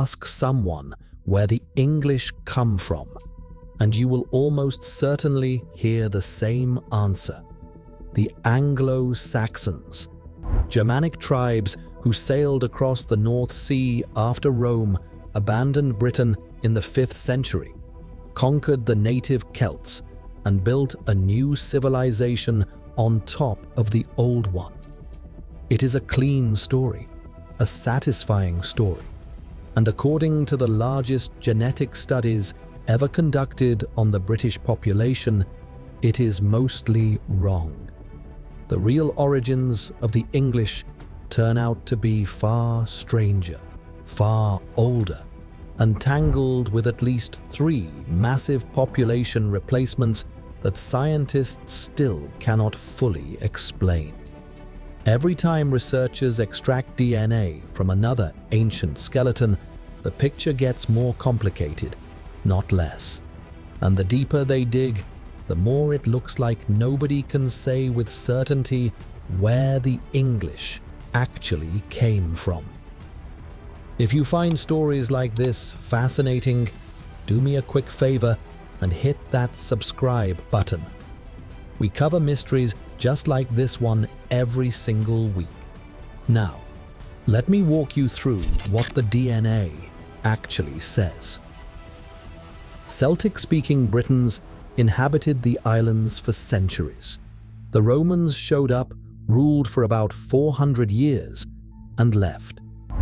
Ask someone where the English come from, and you will almost certainly hear the same answer: the Anglo-Saxons. Germanic tribes who sailed across the North Sea after Rome abandoned Britain in the 5th century, conquered the native Celts, and built a new civilization on top of the old one. It is a clean story, a satisfying story, and according to the largest genetic studies ever conducted on the British population, it is mostly wrong. The real origins of the English turn out to be far stranger, far older, and tangled with at least 3 massive population replacements that scientists still cannot fully explain. Every time researchers extract DNA from another ancient skeleton, the picture gets more complicated, not less. And the deeper they dig, the more it looks like nobody can say with certainty where the English actually came from. If you find stories like this fascinating, do me a quick favor and hit that subscribe button. We cover mysteries just like this one every single week. Now, let me walk you through what the DNA actually says. Celtic-speaking Britons inhabited the islands for centuries. The Romans showed up, ruled for about 400 years, and left.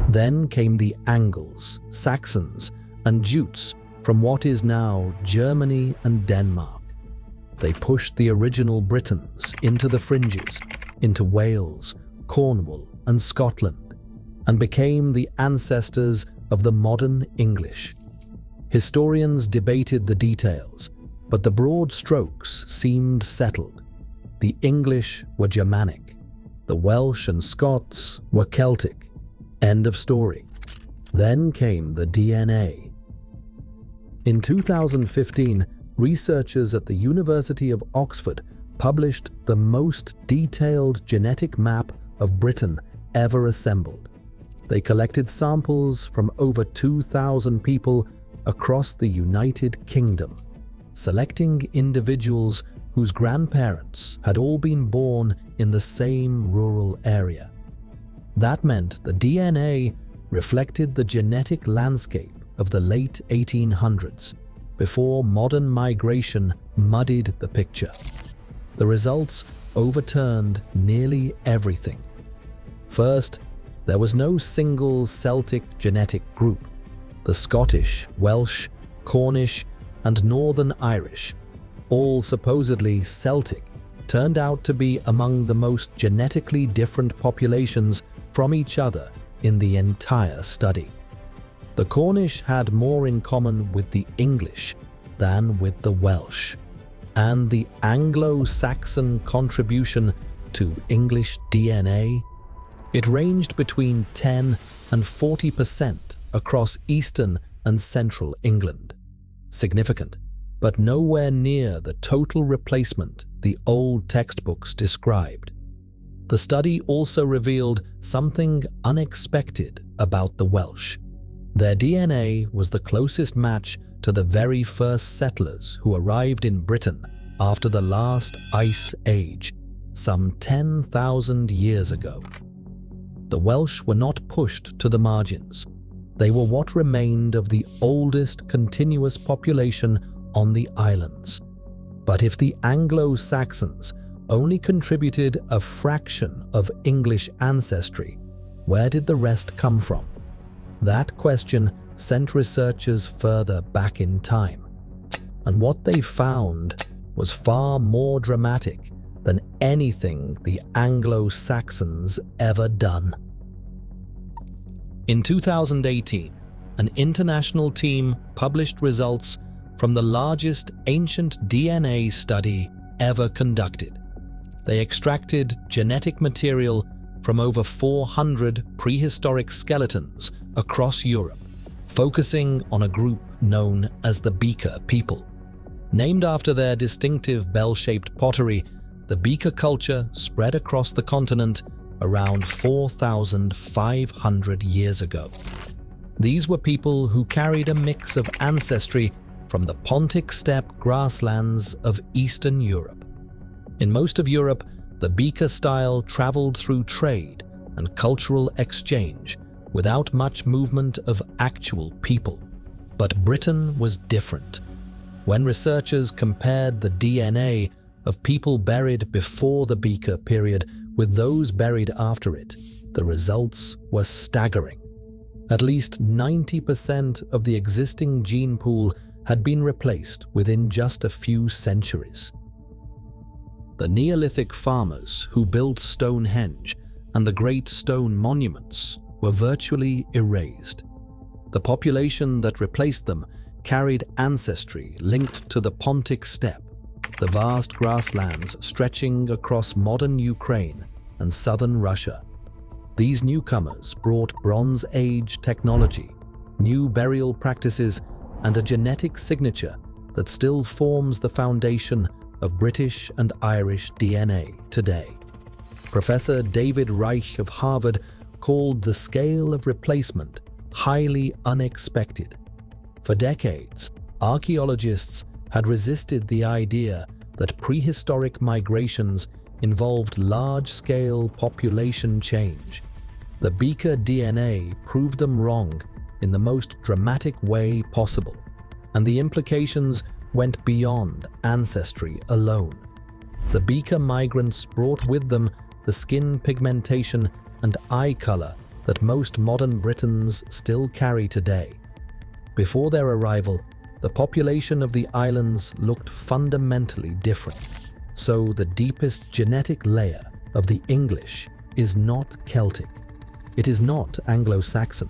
Then came the Angles, Saxons, and Jutes from what is now Germany and Denmark. They pushed the original Britons into the fringes, into Wales, Cornwall, and Scotland, and became the ancestors of the modern English. Historians debated the details, but the broad strokes seemed settled. The English were Germanic, the Welsh and Scots were Celtic. End of story. Then came the DNA. In 2015, researchers at the University of Oxford published the most detailed genetic map of Britain ever assembled. They collected samples from over 2,000 people across the United Kingdom, selecting individuals whose grandparents had all been born in the same rural area. That meant the DNA reflected the genetic landscape of the late 1800s, before modern migration muddied the picture. The results overturned nearly everything. First, there was no single Celtic genetic group. The Scottish, Welsh, Cornish, and Northern Irish, all supposedly Celtic, turned out to be among the most genetically different populations from each other in the entire study. The Cornish had more in common with the English than with the Welsh, and the Anglo-Saxon contribution to English DNA, it ranged between 10 and 40% across eastern and central England. Significant, but nowhere near the total replacement the old textbooks described. The study also revealed something unexpected about the Welsh. Their DNA was the closest match to the very first settlers who arrived in Britain after the last Ice Age, some 10,000 years ago. The Welsh were not pushed to the margins. They were what remained of the oldest continuous population on the islands. But if the Anglo-Saxons only contributed a fraction of English ancestry, where did the rest come from? That question sent researchers further back in time, and what they found was far more dramatic than anything the Anglo-Saxons ever done. In 2018, an international team published results from the largest ancient DNA study ever conducted. They extracted genetic material from over 400 prehistoric skeletons across Europe, focusing on a group known as the Beaker people. Named after their distinctive bell-shaped pottery, the Beaker culture spread across the continent around 4,500 years ago. These were people who carried a mix of ancestry from the Pontic steppe grasslands of Eastern Europe. In most of Europe, the Beaker style traveled through trade and cultural exchange without much movement of actual people. But Britain was different. When researchers compared the DNA of people buried before the Beaker period with those buried after it, the results were staggering. At least 90% of the existing gene pool had been replaced within just a few centuries. The Neolithic farmers who built Stonehenge and the great stone monuments were virtually erased. The population that replaced them carried ancestry linked to the Pontic steppe, the vast grasslands stretching across modern Ukraine and southern Russia. These newcomers brought Bronze Age technology, new burial practices, and a genetic signature that still forms the foundation of British and Irish DNA today. Professor David Reich of Harvard called the scale of replacement highly unexpected. For decades, archaeologists had resisted the idea that prehistoric migrations involved large-scale population change. The Beaker DNA proved them wrong in the most dramatic way possible, and the implications went beyond ancestry alone. The Beaker migrants brought with them the skin pigmentation and eye color that most modern Britons still carry today. Before their arrival, the population of the islands looked fundamentally different. So the deepest genetic layer of the English is not Celtic. It is not Anglo-Saxon.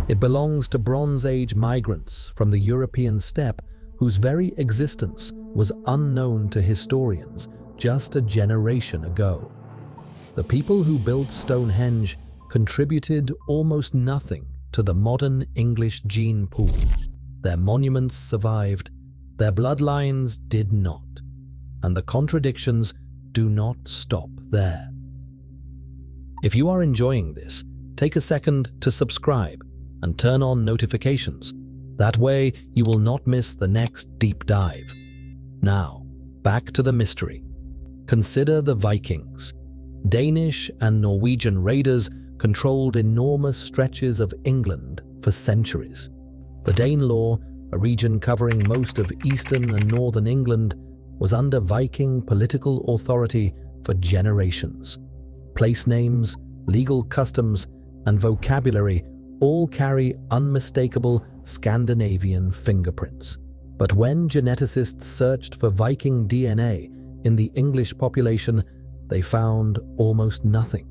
It belongs to Bronze Age migrants from the European steppe whose very existence was unknown to historians just a generation ago. The people who built Stonehenge contributed almost nothing to the modern English gene pool. Their monuments survived, their bloodlines did not, and the contradictions do not stop there. If you are enjoying this, take a second to subscribe and turn on notifications. That way you will not miss the next deep dive. Now, back to the mystery. Consider the Vikings. Danish and Norwegian raiders controlled enormous stretches of England for centuries. The Danelaw, a region covering most of eastern and northern England, was under Viking political authority for generations. Place names, legal customs, and vocabulary all carry unmistakable Scandinavian fingerprints. But when geneticists searched for Viking DNA in the English population, they found almost nothing.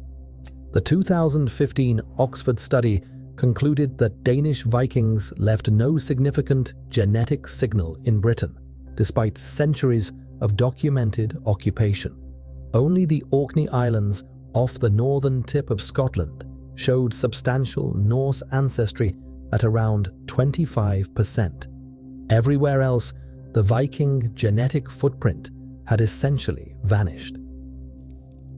The 2015 Oxford study concluded that Danish Vikings left no significant genetic signal in Britain, despite centuries of documented occupation. Only the Orkney Islands off the northern tip of Scotland showed substantial Norse ancestry at around 25%. Everywhere else, the Viking genetic footprint had essentially vanished.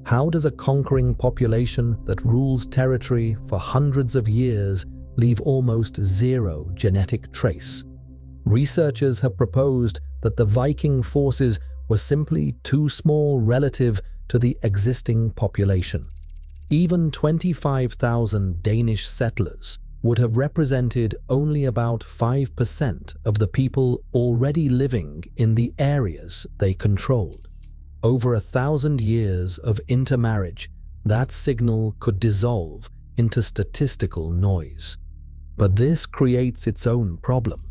How does a conquering population that rules territory for hundreds of years leave almost zero genetic trace? Researchers have proposed that the Viking forces were simply too small relative to the existing population. Even 25,000 Danish settlers would have represented only about 5% of the people already living in the areas they controlled. Over 1,000 years of intermarriage, that signal could dissolve into statistical noise. But this creates its own problem.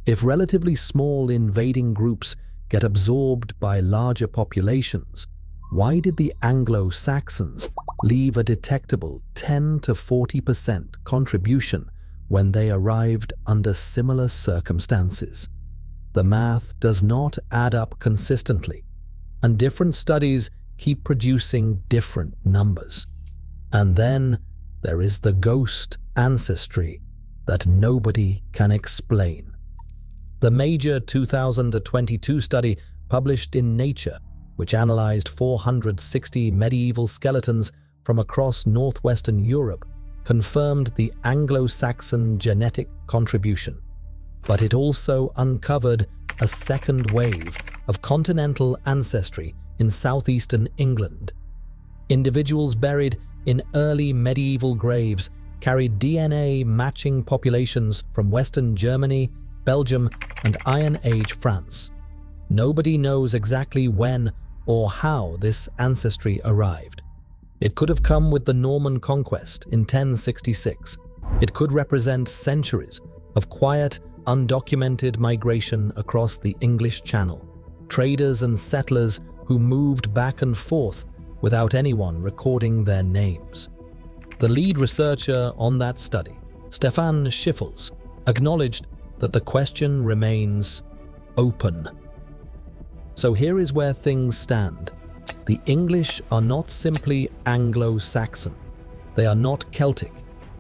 If relatively small invading groups get absorbed by larger populations, why did the Anglo-Saxons leave a detectable 10 to 40% contribution when they arrived under similar circumstances? The math does not add up consistently, and different studies keep producing different numbers. And then there is the ghost ancestry that nobody can explain. The major 2022 study published in Nature, which analyzed 460 medieval skeletons from across northwestern Europe, confirmed the Anglo-Saxon genetic contribution, but it also uncovered a second wave of continental ancestry in southeastern England. Individuals buried in early medieval graves carried DNA matching populations from Western Germany, Belgium, and Iron Age France. Nobody knows exactly when or how this ancestry arrived. It could have come with the Norman conquest in 1066. It could represent centuries of quiet, undocumented migration across the English Channel, traders and settlers who moved back and forth without anyone recording their names. The lead researcher on that study, Stefan Schiffels, acknowledged that the question remains open. So here is where things stand. The English are not simply Anglo-Saxon. They are not Celtic.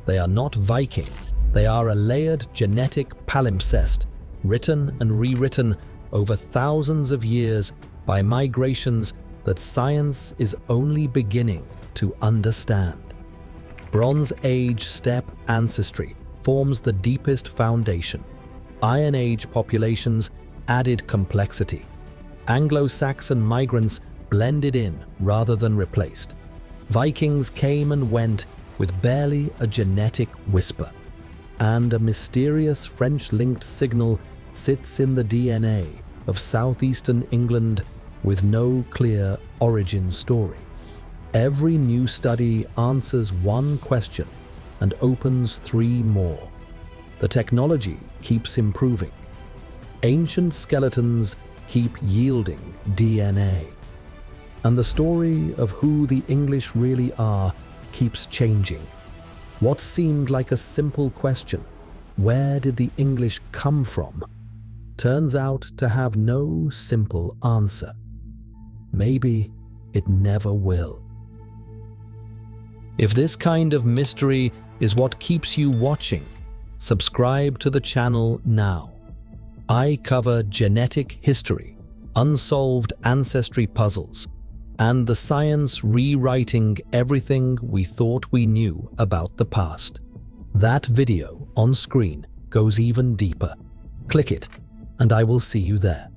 They are not Viking. They are a layered genetic palimpsest, written and rewritten over thousands of years by migrations that science is only beginning to understand. Bronze Age steppe ancestry forms the deepest foundation. Iron Age populations added complexity. Anglo-Saxon migrants blended in rather than replaced. Vikings came and went with barely a genetic whisper. And a mysterious French-linked signal sits in the DNA of southeastern England with no clear origin story. Every new study answers one question and opens three more. The technology keeps improving. Ancient skeletons keep yielding DNA. And the story of who the English really are keeps changing. What seemed like a simple question, where did the English come from, turns out to have no simple answer. Maybe it never will. If this kind of mystery is what keeps you watching, subscribe to the channel now. I cover genetic history, unsolved ancestry puzzles, and the science rewriting everything we thought we knew about the past. That video on screen goes even deeper. Click it, and I will see you there.